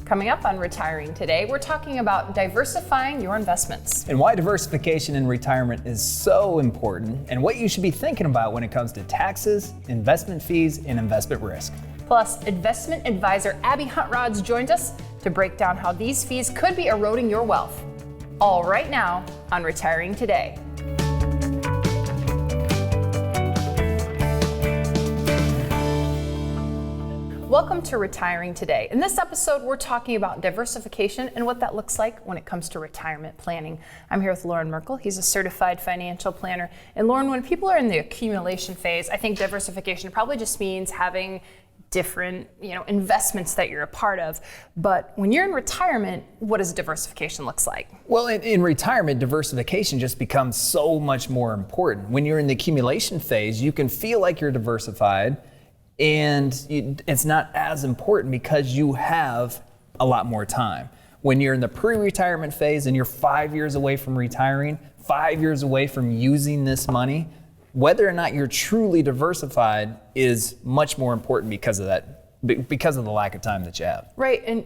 Coming up on Retiring Today, we're talking about diversifying your investments. And why diversification in retirement is so important, and what you should be thinking about when it comes to taxes, investment fees, and investment risk. Plus, investment advisor Abby Huntrods joins us to break down how these fees could be eroding your wealth. All right now on Retiring Today. Welcome to Retiring Today. In this episode, we're talking about diversification and what that looks like when it comes to retirement planning. I'm here with Loren Merkel. He's a certified financial planner. And Loren, when people are in the accumulation phase, I think diversification probably just means having different, investments that you're a part of. But when you're in retirement, what does diversification look like? Well, in retirement, diversification just becomes so much more important. When you're in the accumulation phase, you can feel like you're diversified, and it's not as important because you have a lot more time. When you're in the pre-retirement phase and you're 5 years away from retiring, 5 years away from using this money, whether or not you're truly diversified is much more important because of that, because of the lack of time that you have. Right, and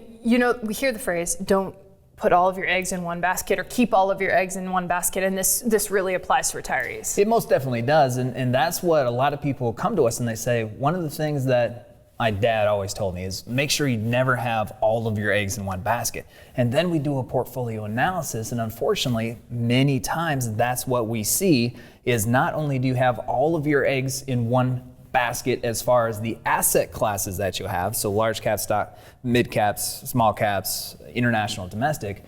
we hear the phrase, don't put all of your eggs in one basket or keep all of your eggs in one basket, and this really applies to retirees. It most definitely does, and that's what a lot of people come to us and they say, one of the things that my dad always told me is make sure you never have all of your eggs in one basket. And then we do a portfolio analysis, and unfortunately, many times that's what we see is not only do you have all of your eggs in one basket as far as the asset classes that you have, so large cap stock, mid caps, small caps, international, domestic,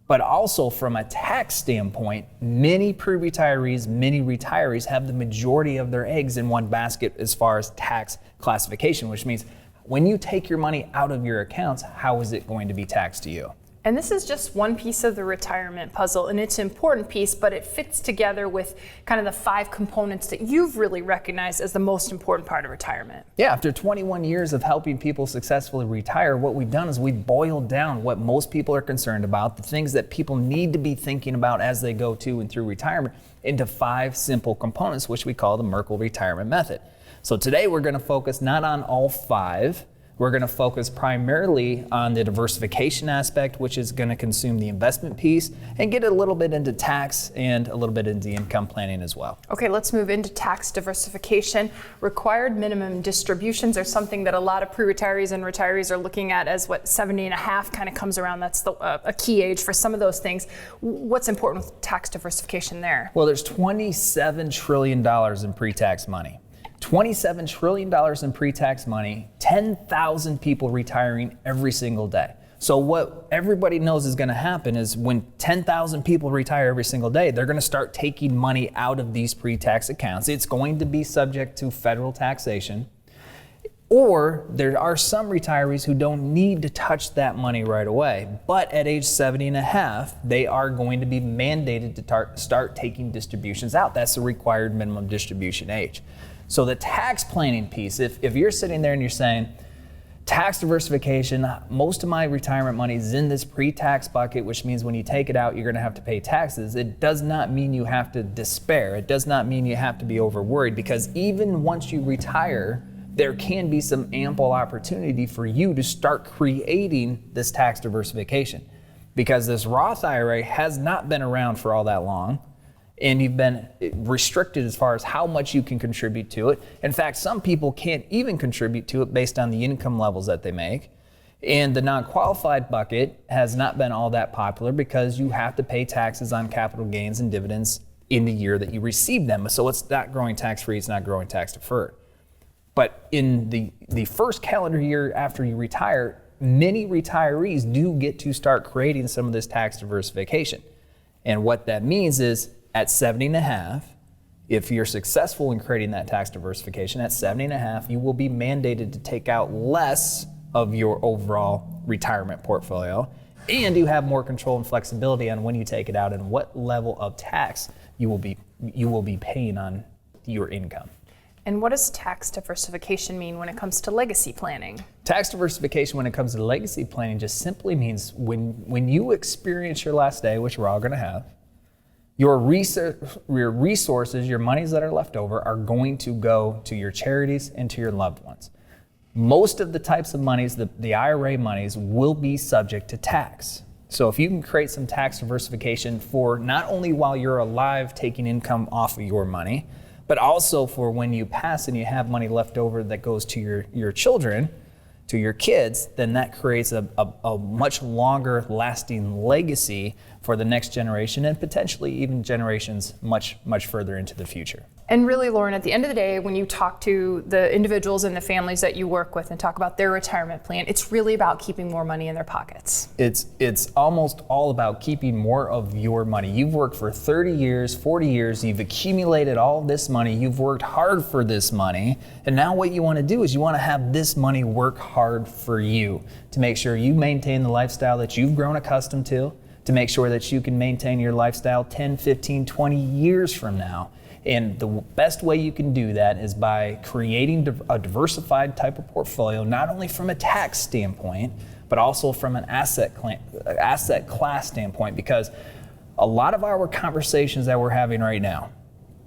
but also from a tax standpoint, many pre-retirees, many retirees have the majority of their eggs in one basket as far as tax classification, which means when you take your money out of your accounts, how is it going to be taxed to you? And this is just one piece of the retirement puzzle, and it's an important piece, but it fits together with kind of the 5 components that you've really recognized as the most important part of retirement. Yeah, after 21 years of helping people successfully retire, what we've done is we've boiled down what most people are concerned about, the things that people need to be thinking about as they go to and through retirement, into 5 simple components, which we call the Merkle retirement method. So today we're going to focus not on all 5. We're going to focus primarily on the diversification aspect, which is going to consume the investment piece, and get a little bit into tax and a little bit into income planning as well. Okay, let's move into tax diversification. Required minimum distributions are something that a lot of pre-retirees and retirees are looking at as what 70 and a half kind of comes around. That's a key age for some of those things. What's important with tax diversification there? Well, there's $27 trillion in pre-tax money. $27 trillion in pre-tax money, 10,000 people retiring every single day. So what everybody knows is going to happen is when 10,000 people retire every single day, they're going to start taking money out of these pre-tax accounts. It's going to be subject to federal taxation. Or there are some retirees who don't need to touch that money right away. But at age 70 and a half, they are going to be mandated to start taking distributions out. That's the required minimum distribution age. So the tax planning piece, if you're sitting there and you're saying, tax diversification, most of my retirement money is in this pre-tax bucket, which means when you take it out, you're going to have to pay taxes. It does not mean you have to despair. It does not mean you have to be over worried, because even once you retire, there can be some ample opportunity for you to start creating this tax diversification, because this Roth IRA has not been around for all that long. And you've been restricted as far as how much you can contribute to it. In fact, some people can't even contribute to it based on the income levels that they make. And the non-qualified bucket has not been all that popular because you have to pay taxes on capital gains and dividends in the year that you receive them. So it's not growing tax-free, it's not growing tax-deferred. But in the first calendar year after you retire, many retirees do get to start creating some of this tax diversification. And what that means is, at 70 and a half, if you're successful in creating that tax diversification, at 70 and a half, you will be mandated to take out less of your overall retirement portfolio, and you have more control and flexibility on when you take it out and what level of tax you will be paying on your income. And what does tax diversification mean when it comes to legacy planning? Tax diversification when it comes to legacy planning just simply means when you experience your last day, which we're all going to have, your resources, your monies that are left over, are going to go to your charities and to your loved ones. most of the types of monies, the IRA monies, will be subject to tax. So if you can create some tax diversification for not only while you're alive taking income off of your money, but also for when you pass and you have money left over that goes to your children, to your kids, then that creates a much longer lasting legacy for the next generation and potentially even generations much further into the future. And really, Loren, at the end of the day, when you talk to the individuals and the families that you work with and talk about their retirement plan, it's really about keeping more money in their pockets. It's almost all about keeping more of your money. You've worked for 30 years, 40 years, you've accumulated all this money, you've worked hard for this money, and now what you want to do is you want to have this money work hard for you to make sure you maintain the lifestyle that you've grown accustomed to make sure that you can maintain your lifestyle 10, 15, 20 years from now. And the best way you can do that is by creating a diversified type of portfolio, not only from a tax standpoint, but also from an asset class standpoint, because a lot of our conversations that we're having right now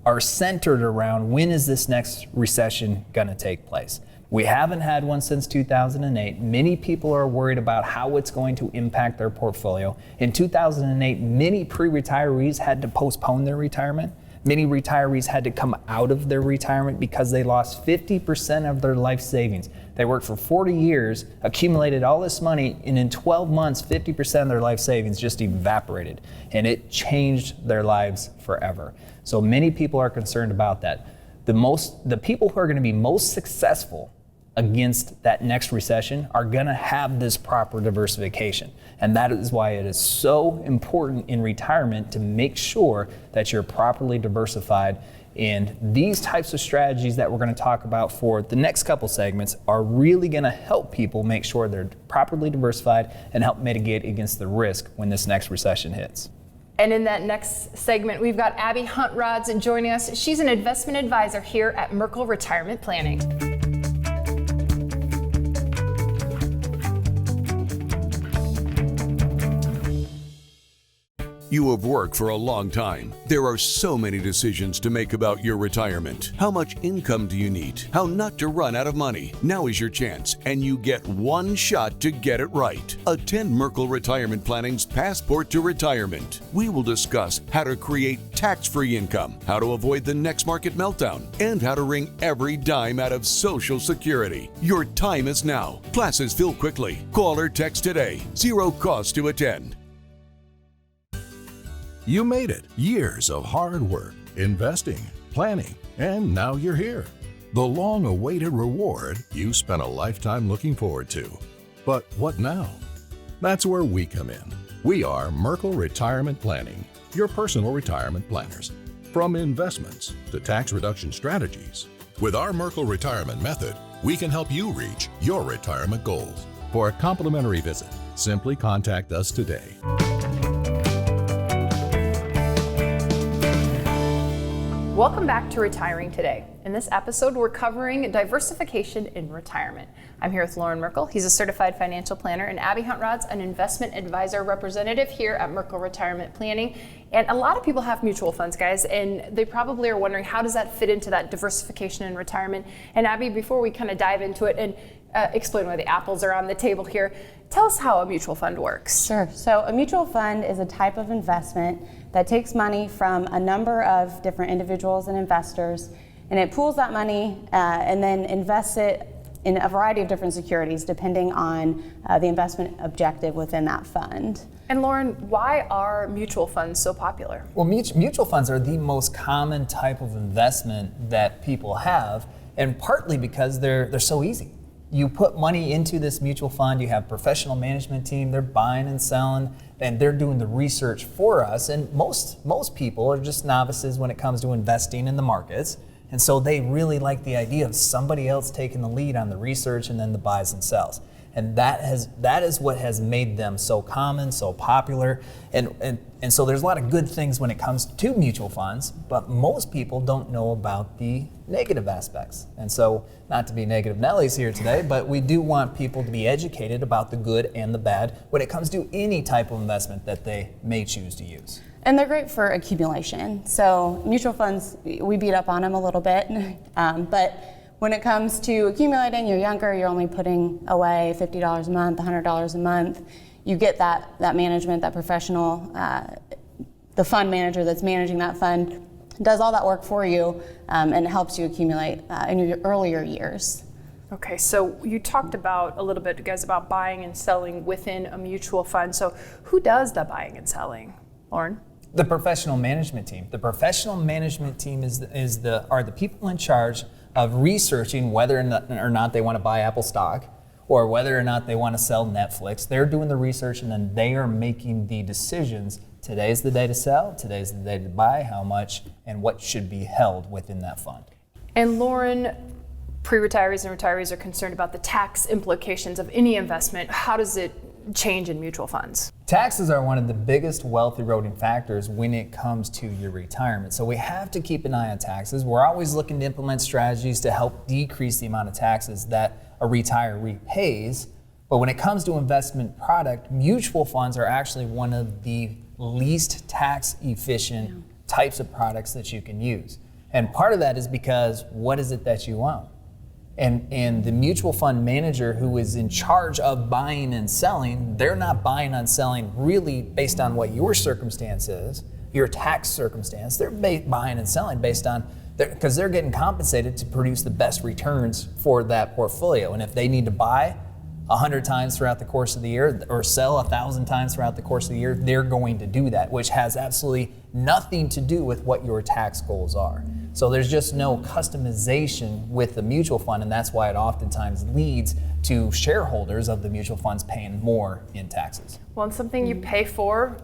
are centered around when is this next recession going to take place. We haven't had one since 2008. Many people are worried about how it's going to impact their portfolio. In 2008, many pre-retirees had to postpone their retirement. Many retirees had to come out of their retirement because they lost 50% of their life savings. They worked for 40 years, accumulated all this money, and in 12 months, 50% of their life savings just evaporated. And it changed their lives forever. So many people are concerned about that. The people who are going to be most successful against that next recession are going to have this proper diversification. And that is why it is so important in retirement to make sure that you're properly diversified. And these types of strategies that we're going to talk about for the next couple segments are really going to help people make sure they're properly diversified and help mitigate against the risk when this next recession hits. And in that next segment, we've got Abby Hunt-Rods joining us. She's an investment advisor here at Merkle Retirement Planning. You have worked for a long time. There are so many decisions to make about your retirement. How much income do you need? How not to run out of money? Now is your chance, and you get one shot to get it right. Attend Merkle Retirement Planning's Passport to Retirement. We will discuss how to create tax-free income, how to avoid the next market meltdown, and how to wring every dime out of Social Security. Your time is now. Classes fill quickly. Call or text today. Zero cost to attend. You made it. Years of hard work, investing, planning, and now you're here. The long-awaited reward you spent a lifetime looking forward to. But what now? That's where we come in. We are Merkle Retirement Planning, your personal retirement planners. From investments to tax reduction strategies. With our Merkle Retirement Method, we can help you reach your retirement goals. For a complimentary visit, simply contact us today. Welcome back to Retiring Today. In this episode, we're covering diversification in retirement. I'm here with Loren Merkel. He's a certified financial planner, and Abby Hunt-Rods, an investment advisor representative here at Merkle Retirement Planning. And a lot of people have mutual funds, guys, and they probably are wondering, how does that fit into that diversification in retirement? And Abby, before we kind of dive into it and explain why the apples are on the table here, tell us how a mutual fund works. Sure. So a mutual fund is a type of investment that takes money from a number of different individuals and investors, and it pools that money and then invests it in a variety of different securities depending on the investment objective within that fund. And Loren, why are mutual funds so popular? Well, mutual funds are the most common type of investment that people have, and partly because they're so easy. You put money into this mutual fund, you have a professional management team, they're buying and selling, and they're doing the research for us. And most people are just novices when it comes to investing in the markets. And so they really like the idea of somebody else taking the lead on the research and then the buys and sells. And that is what has made them so common, so popular. And so there's a lot of good things when it comes to mutual funds, but most people don't know about the negative aspects. And so, not to be negative Nellies here today, but we do want people to be educated about the good and the bad when it comes to any type of investment that they may choose to use. And they're great for accumulation. So mutual funds, we beat up on them a little bit, but when it comes to accumulating, you're younger, you're only putting away $50 a month, $100 a month. You get that management, that professional, the fund manager that's managing that fund does all that work for you and helps you accumulate in your earlier years. Okay, so you talked about a little bit, guys, about buying and selling within a mutual fund. So who does the buying and selling, Loren? The professional management team. The professional management team are the people in charge of researching whether or not they want to buy Apple stock or whether or not they want to sell Netflix. They're doing the research and then they are making the decisions. Today's the day to sell, today's the day to buy, how much, and what should be held within that fund. And Loren, pre-retirees and retirees are concerned about the tax implications of any investment. How does it change in mutual funds? Taxes are one of the biggest wealth eroding factors when it comes to your retirement. So we have to keep an eye on taxes. We're always looking to implement strategies to help decrease the amount of taxes that a retiree pays. But when it comes to investment product, mutual funds are actually one of the least tax efficient types of products that you can use. And part of that is because what is it that you own? And the mutual fund manager who is in charge of buying and selling, they're not buying and selling really based on what your circumstance is, your tax circumstance. They're buying and selling based on, because they're getting compensated to produce the best returns for that portfolio. And if they need to buy 100 times throughout the course of the year or sell 1,000 times throughout the course of the year, they're going to do that, which has absolutely nothing to do with what your tax goals are. So there's just no customization with the mutual fund, and that's why it oftentimes leads to shareholders of the mutual funds paying more in taxes. Well, and something you pay for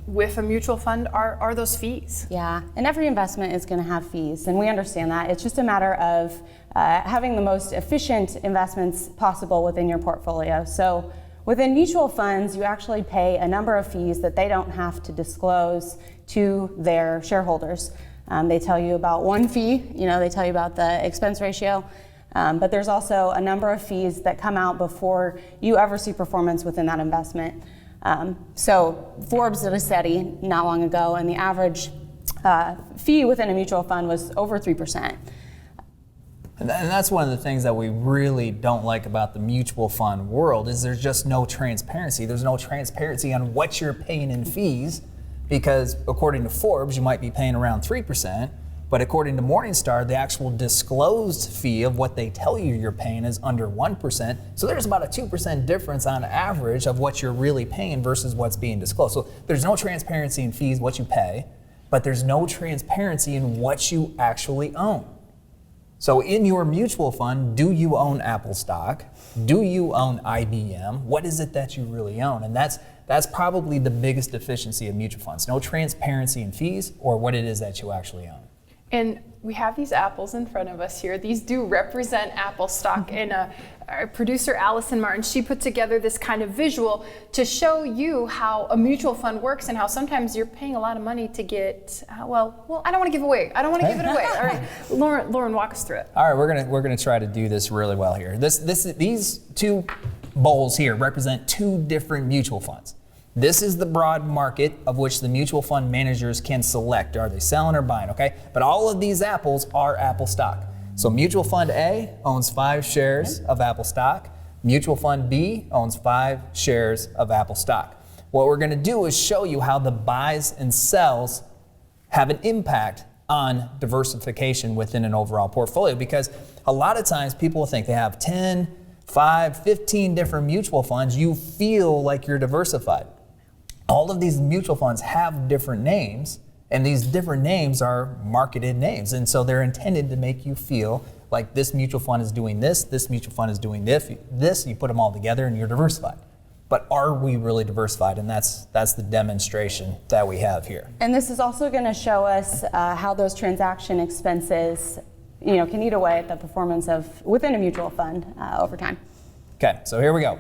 with a mutual fund are those fees. Yeah, and every investment is going to have fees, and we understand that. It's just a matter of having the most efficient investments possible within your portfolio. So within mutual funds, you actually pay a number of fees that they don't have to disclose to their shareholders. They tell you about one fee, they tell you about the expense ratio, but there's also a number of fees that come out before you ever see performance within that investment. So Forbes did a study not long ago, and the average fee within a mutual fund was over 3%. And that's one of the things that we really don't like about the mutual fund world is there's just no transparency. There's no transparency on what you're paying in fees, because according to Forbes, you might be paying around 3%, but according to Morningstar, the actual disclosed fee of what they tell you you're paying is under 1%. So there's about a 2% difference on average of what you're really paying versus what's being disclosed. So there's no transparency in fees, what you pay, but there's no transparency in what you actually own. So in your mutual fund, do you own Apple stock? Do you own IBM? What is it that you really own? And that's probably the biggest deficiency of mutual funds. No transparency in fees or what it is that you actually own. And we have these apples in front of us here. These do represent Apple stock. And our producer, Allison Martin, she put together this kind of visual to show you how a mutual fund works and how sometimes you're paying a lot of money to get, well, I don't want to give away. I don't want to give it away. All right, Loren, walk us through it. All right, we're gonna try to do this really well here. These two bowls here represent two different mutual funds. This is the broad market of which the mutual fund managers can select. Are they selling or buying, okay? But all of these apples are Apple stock. So mutual fund A owns 5 shares of Apple stock. Mutual fund B owns 5 shares of Apple stock. What we're gonna do is show you how the buys and sells have an impact on diversification within an overall portfolio, because a lot of times people think they have 10, 5, 15 different mutual funds. You feel like you're diversified. All of these mutual funds have different names, and these different names are marketed names. And so they're intended to make you feel like this mutual fund is doing this mutual fund is doing this, you put them all together and you're diversified. But are we really diversified? And that's the demonstration that we have here. And this is also going to show us how those transaction expenses can eat away at the performance of within a mutual fund over time. Okay, so here we go.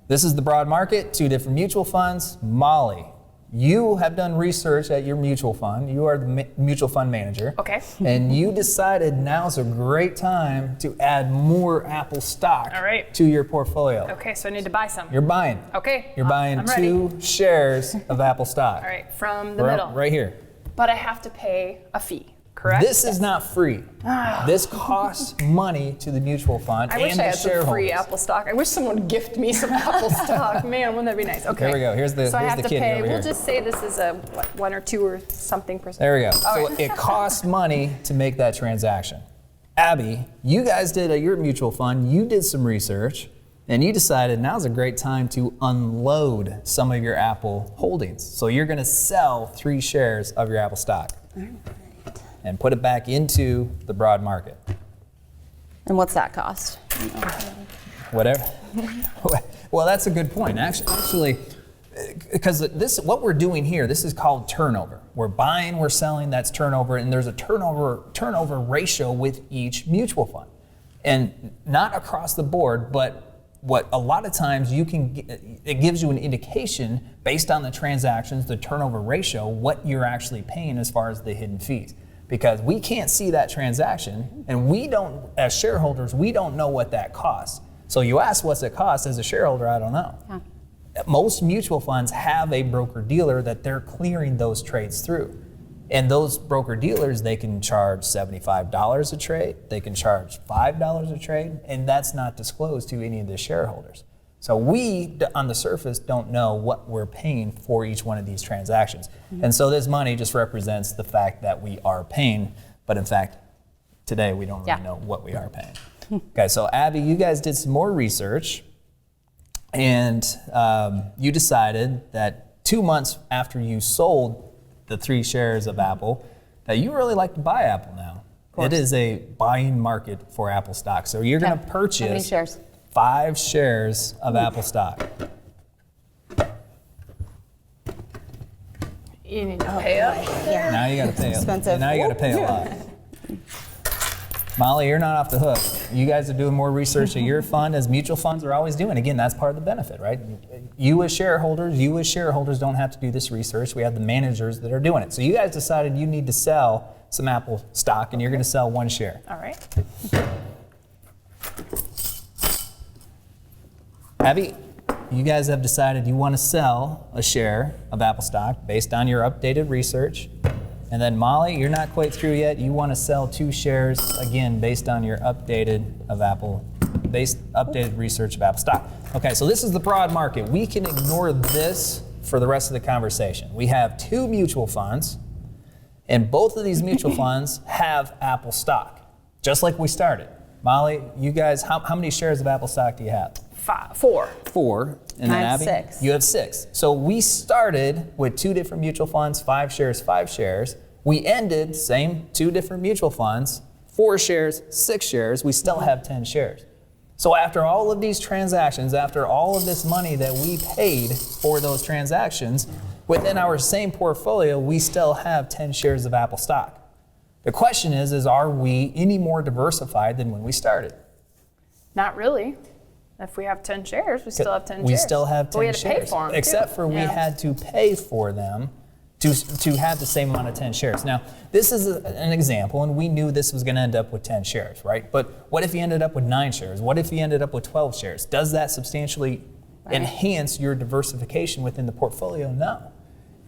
This is the broad market, 2 different mutual funds. Molly, you have done research at your mutual fund. You are the mutual fund manager. Okay. And you decided now's a great time to add more Apple stock to your portfolio. Okay, so I need to buy some. You're buying. Okay. You're buying 2 shares of Apple stock. All right, from the middle. Right here. But I have to pay a fee, correct? This is not free. This costs money to the mutual fund I and wish I the had some shareholders. free Apple stock. I wish someone would gift me some Apple stock. Man, wouldn't that be nice? Okay. Here we go. Here's the So I have to kidney pay. over We'll here. just say this is a 1 or 2 or something percent. There we go. All So right. it costs money to make that transaction. Abby, you guys did at your mutual fund, you did some research, and you decided now's a great time to unload some of your Apple holdings. So you're going to sell 3 shares of your Apple stock and put it back into the broad market. And what's that cost? Whatever. Well, that's a good point. Actually, because what we're doing here, this is called turnover. We're buying, we're selling, that's turnover, and there's a turnover ratio with each mutual fund. And not across the board, but what a lot of times it gives you an indication based on the transactions, the turnover ratio, what you're actually paying as far as the hidden fees. Because we can't see that transaction, and we don't, as shareholders, we don't know what that costs. So you ask what's it cost, as a shareholder, I don't know. Yeah. Most mutual funds have a broker-dealer that they're clearing those trades through. And those broker-dealers, they can charge $75 a trade, they can charge $5 a trade, and that's not disclosed to any of the shareholders. So we, on the surface, don't know what we're paying for each one of these transactions. And so this money just represents the fact that we are paying, but in fact, today we don't really know what we are paying. Okay, so Abby, you guys did some more research, and you decided that 2 months after you sold the 3 shares of Apple, that you really like to buy Apple now. It is a buying market for Apple stock. So you're going to purchase How many shares? 5 shares of Apple stock. You need to pay up. Yeah. Now you got to pay. Expensive. Now you got to pay a lot. Molly, you're not off the hook. You guys are doing more research at your fund, as mutual funds are always doing. Again, that's part of the benefit, right? You as shareholders don't have to do this research. We have the managers that are doing it. So you guys decided you need to sell some Apple stock, and you're going to sell 1 share. All right. Abby, you guys have decided you want to sell a share of Apple stock based on your updated research. And then Molly, you're not quite through yet. You want to sell 2 shares, again, based on your updated research of Apple stock. Okay, so this is the broad market. We can ignore this for the rest of the conversation. We have 2 mutual funds, and both of these mutual funds have Apple stock, just like we started. Molly, you guys, how many shares of Apple stock do you have? 4. 4. And then I have Abby? 6. You have 6. So we started with 2 different mutual funds, 5 shares, 5 shares. We ended, same 2 different mutual funds, 4 shares, 6 shares. We still have 10 shares. So after all of these transactions, after all of this money that we paid for those transactions, within our same portfolio, we still have 10 shares of Apple stock. The question is are we any more diversified than when we started? Not really. If we have 10 shares, we still have 10 shares. We still have 10 but we had to shares. pay for them, except too. for we had to pay for them to have the same amount of 10 shares. Now, this is an example, and we knew this was going to end up with 10 shares, right? But what if you ended up with 9 shares? What if you ended up with 12 shares? Does that substantially enhance your diversification within the portfolio? No.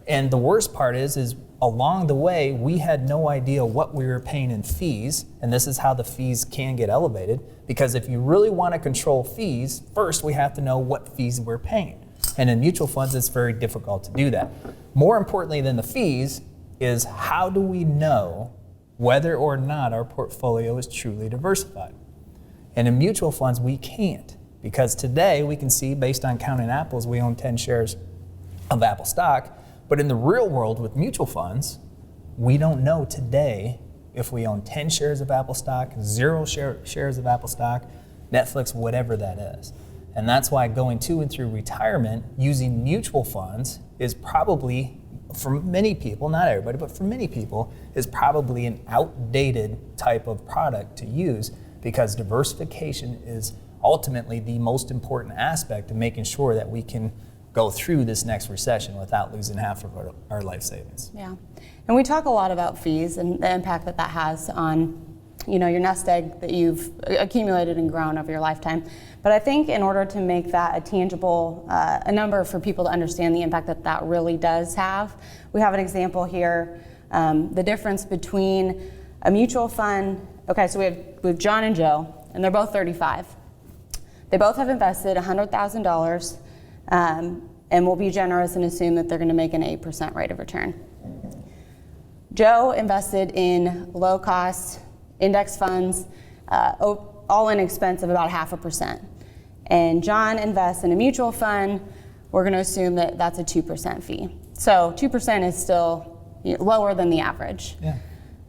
And the worst part is along the way, we had no idea what we were paying in fees, and this is how the fees can get elevated, because if you really want to control fees, first we have to know what fees we're paying. And in mutual funds, it's very difficult to do that. More importantly than the fees is how do we know whether or not our portfolio is truly diversified? And in mutual funds, we can't, because today we can see, based on counting apples, we own 10 shares of Apple stock. But in the real world with mutual funds, we don't know today if we own 10 shares of Apple stock, 0 shares of Apple stock, Netflix, whatever that is. And that's why going to and through retirement using mutual funds is probably, for many people, not everybody, but for many people, is probably an outdated type of product to use, because diversification is ultimately the most important aspect of making sure that we can go through this next recession without losing half of our life savings. Yeah, and we talk a lot about fees and the impact that has on, your nest egg that you've accumulated and grown over your lifetime. But I think in order to make that a tangible, a number for people to understand the impact that really does have, we have an example here. The difference between A mutual fund, okay, so we have John and Joe, and they're both 35. They both have invested $100,000, and we'll be generous and assume that they're going to make an 8% rate of return. Joe invested in low-cost index funds, all-in expense of about 0.5%. And John invests in a mutual fund. We're going to assume that that's a 2% fee. So 2% is still lower than the average. Yeah.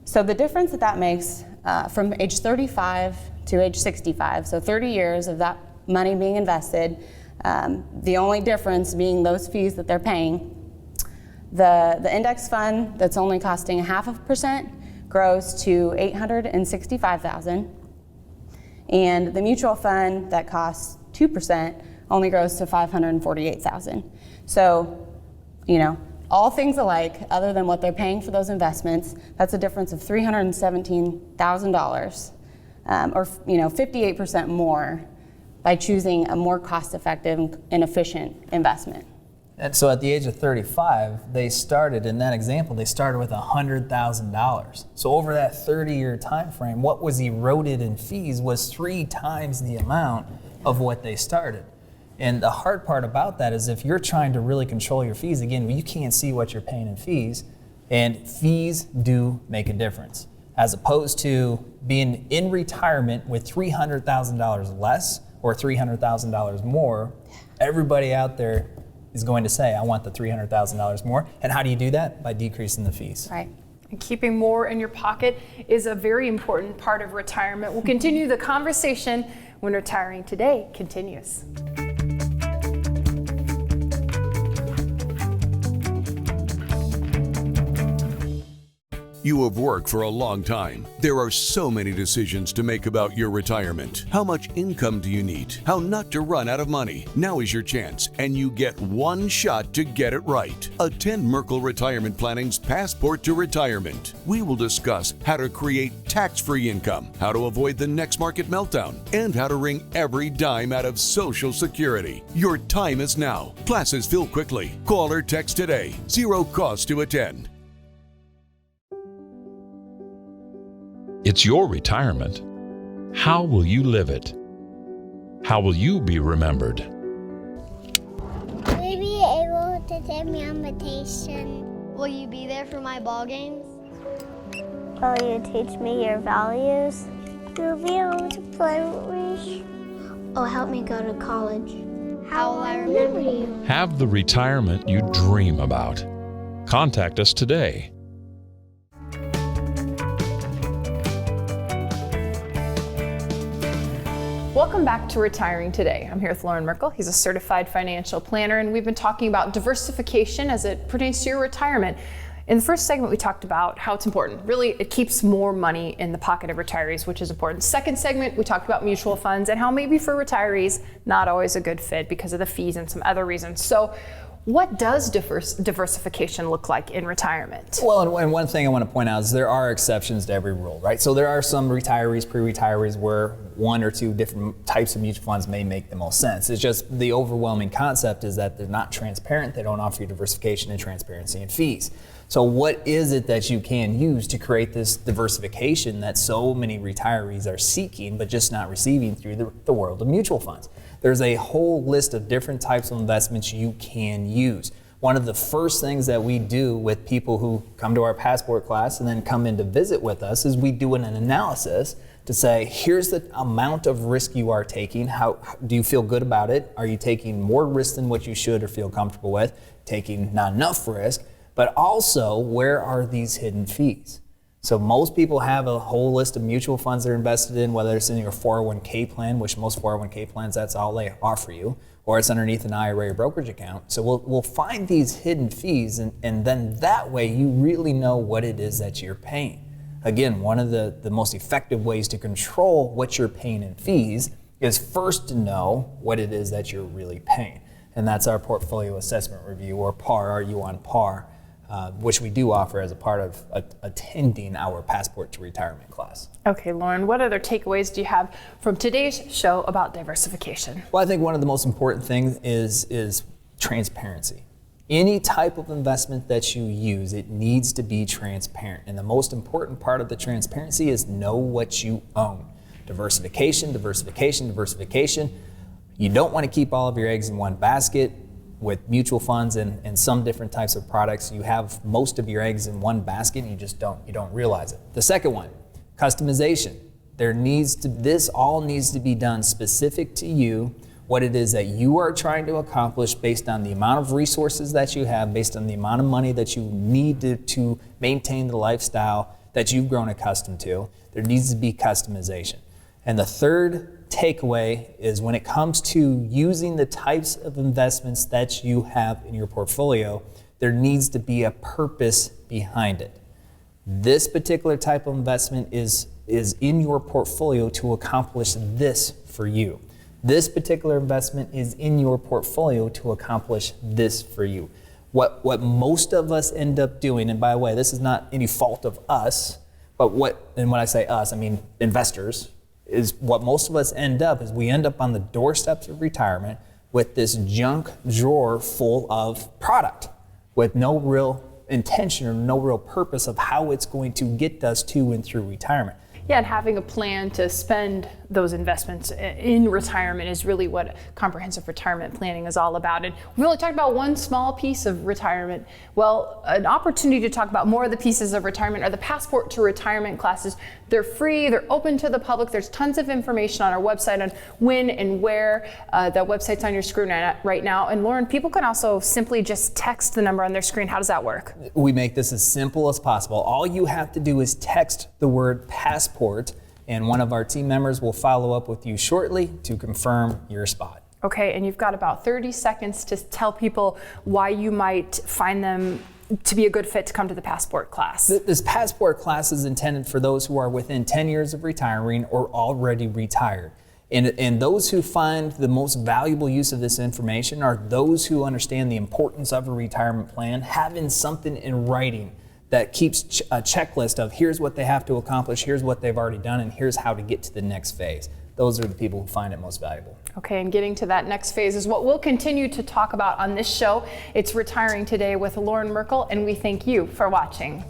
So the difference that makes from age 35 to age 65, so 30 years of that money being invested, the only difference being those fees that they're paying. The index fund that's only costing 0.5% grows to $865,000, and the mutual fund that costs 2% only grows to $548,000. So, all things alike, other than what they're paying for those investments, that's a difference of $317,000, or 58% more by choosing a more cost-effective and efficient investment. And so at the age of 35, they started, in that example, they started with $100,000. So over that 30-year time frame, what was eroded in fees was 3 times the amount of what they started. And the hard part about that is if you're trying to really control your fees, again, you can't see what you're paying in fees, and fees do make a difference. As opposed to being in retirement with $300,000 less or $300,000 more, everybody out there is going to say, I want the $300,000 more. And how do you do that? By decreasing the fees. Right. And keeping more in your pocket is a very important part of retirement. We'll continue the conversation when Retiring Today continues. You have worked for a long time. There are so many decisions to make about your retirement. How much income do you need? How not to run out of money? Now is your chance, and you get one shot to get it right. Attend Merkle Retirement Planning's Passport to Retirement. We will discuss how to create tax-free income, how to avoid the next market meltdown, and how to wring every dime out of Social Security. Your time is now. Classes fill quickly. Call or text today. 0 cost to attend. It's your retirement. How will you live it? How will you be remembered? Will you be able to take me on vacation? Will you be there for my ball games? Will you teach me your values? You'll be able to play with me. Oh, help me go to college. How will I remember you? Have the retirement you dream about. Contact us today. Welcome back to Retiring Today. I'm here with Loren Merkel. He's a certified financial planner, and we've been talking about diversification as it pertains to your retirement. In the first segment, we talked about how it's important. Really, it keeps more money in the pocket of retirees, which is important. Second segment, we talked about mutual funds and how maybe for retirees, not always a good fit because of the fees and some other reasons. So what does diversification look like in retirement? Well, and one thing I want to point out is there are exceptions to every rule, right? So there are some retirees, pre-retirees, where 1 or 2 different types of mutual funds may make the most sense. It's just the overwhelming concept is that they're not transparent. They don't offer you diversification and transparency and fees. So what is it that you can use to create this diversification that so many retirees are seeking but just not receiving through the world of mutual funds? There's a whole list of different types of investments you can use. One of the first things that we do with people who come to our passport class and then come in to visit with us is we do an analysis to say, here's the amount of risk you are taking. How do you feel good about it? Are you taking more risk than what you should or feel comfortable with? Taking not enough risk? But also, where are these hidden fees? So most people have a whole list of mutual funds they're invested in, whether it's in your 401k plan, which most 401k plans, that's all they offer you, or it's underneath an IRA or brokerage account. So we'll find these hidden fees, and then that way you really know what it is that you're paying. Again, one of the most effective ways to control what you're paying in fees is first to know what it is that you're really paying. And that's our portfolio assessment review, or PAR, Are You on PAR? Which we do offer as a part of attending our Passport to Retirement class. Okay, Loren, what other takeaways do you have from today's show about diversification? Well, I think one of the most important things is transparency. Any type of investment that you use, it needs to be transparent. And the most important part of the transparency is know what you own. Diversification, diversification, diversification. You don't want to keep all of your eggs in one basket. With mutual funds and some different types of products, you have most of your eggs in one basket and you don't realize it. The second one, customization. This all needs to be done specific to you, what it is that you are trying to accomplish based on the amount of resources that you have, based on the amount of money that you need to maintain the lifestyle that you've grown accustomed to. There needs to be customization. And the third takeaway is when it comes to using the types of investments that you have in your portfolio, there needs to be a purpose behind it. This particular type of investment is in your portfolio to accomplish this for you. This particular investment is in your portfolio to accomplish this for you. What most of us end up doing, and by the way, this is not any fault of us, but when I say us, I mean investors, is what most of us end up is we end up on the doorsteps of retirement with this junk drawer full of product with no real intention or no real purpose of how it's going to get us to and through retirement. Yeah, and having a plan to spend those investments in retirement is really what comprehensive retirement planning is all about. And we only talked about one small piece of retirement. Well, an opportunity to talk about more of the pieces of retirement are the Passport to Retirement classes. They're free, they're open to the public. There's tons of information on our website on when and where. The website's on your screen right now. And Loren, people can also simply just text the number on their screen. How does that work? We make this as simple as possible. All you have to do is text the word passport, and one of our team members will follow up with you shortly to confirm your spot. Okay, and you've got about 30 seconds to tell people why you might find them to be a good fit to come to the Passport class. This Passport class is intended for those who are within 10 years of retiring or already retired. And those who find the most valuable use of this information are those who understand the importance of a retirement plan, having something in writing that keeps a checklist of here's what they have to accomplish, here's what they've already done, and here's how to get to the next phase. Those are the people who find it most valuable. Okay, and getting to that next phase is what we'll continue to talk about on this show. It's Retiring Today with Loren Merkel, and we thank you for watching.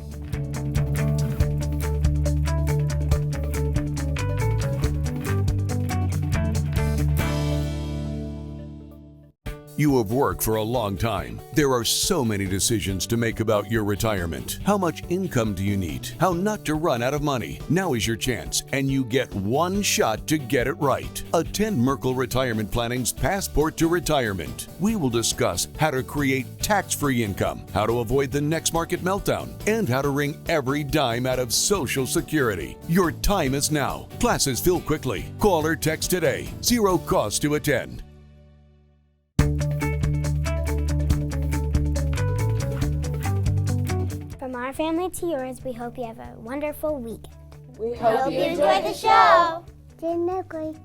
You have worked for a long time. There are so many decisions to make about your retirement. How much income do you need? How not to run out of money? Now is your chance, and you get one shot to get it right. Attend Merkle Retirement Planning's Passport to Retirement. We will discuss how to create tax-free income, how to avoid the next market meltdown, and how to wring every dime out of Social Security. Your time is now. Classes fill quickly. Call or text today. Zero cost to attend. From our family to yours, we hope you have a wonderful weekend. We hope you enjoy the show. Dinner, Greek.